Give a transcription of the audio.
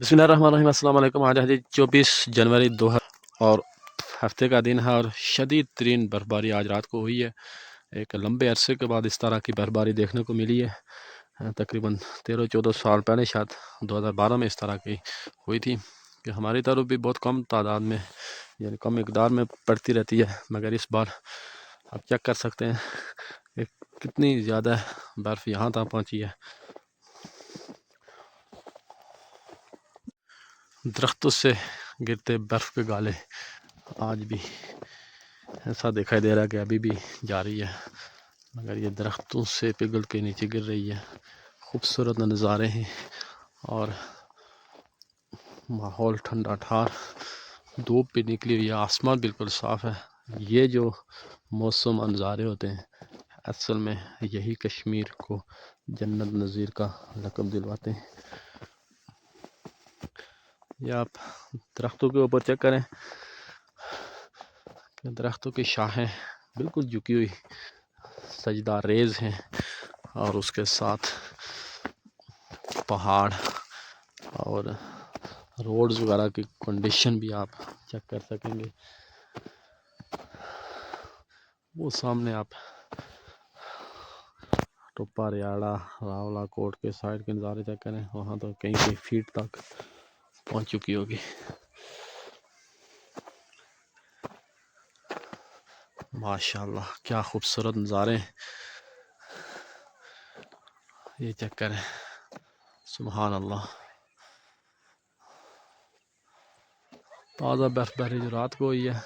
बिस्मिल्लाहिर्रहमानिर्रहीम। अस्सलाम वालेकुम। आज है जी 24 जनवरी 2000 और हफ्ते का दिन है और शदीद तरीन बर्फ़बारी आज रात को हुई है। एक लंबे अरसे के बाद इस तरह की बर्फ़बारी देखने को मिली है। तकरीबन 13-14 साल पहले शायद 2012 में इस तरह की हुई थी कि हमारी तरफ भी बहुत कम तादाद में यानी कम मिकदार में पड़ती रहती है, मगर इस बार आप चेक कर सकते हैं कि कितनी ज़्यादा बर्फ़ यहाँ तक पहुँची है। दरख्तों से गिरते बर्फ़ के गाले आज भी ऐसा दिखाई दे रहा है कि अभी भी जारी है, मगर ये दरख्तों से पिघल के नीचे गिर रही है। खूबसूरत नज़ारे हैं और माहौल ठंडा ठार, धूप भी निकली हुई है, आसमान बिल्कुल साफ़ है। ये जो मौसम नज़ारे होते हैं असल में यही कश्मीर को जन्नत नज़ीर का लक़ब दिलवाते हैं। ये आप दरख्तों के ऊपर चेक करें कि दरख्तों की शाखें बिल्कुल झुकी हुई सजदा रेज़ हैं और उसके साथ पहाड़ और रोड्स वगैरह की कंडीशन भी आप चेक कर सकेंगे। वो सामने आप टोपा रियाड़ा रावला कोट के साइड के नज़ारे चेक करें, वहाँ तो कई कई फीट तक पहुँच चुकी होगी। माशाल्लाह क्या खूबसूरत नज़ारे, ये चेक करें, सुभान अल्लाह। ताज़ा बर्फबारी जो रात को हुई है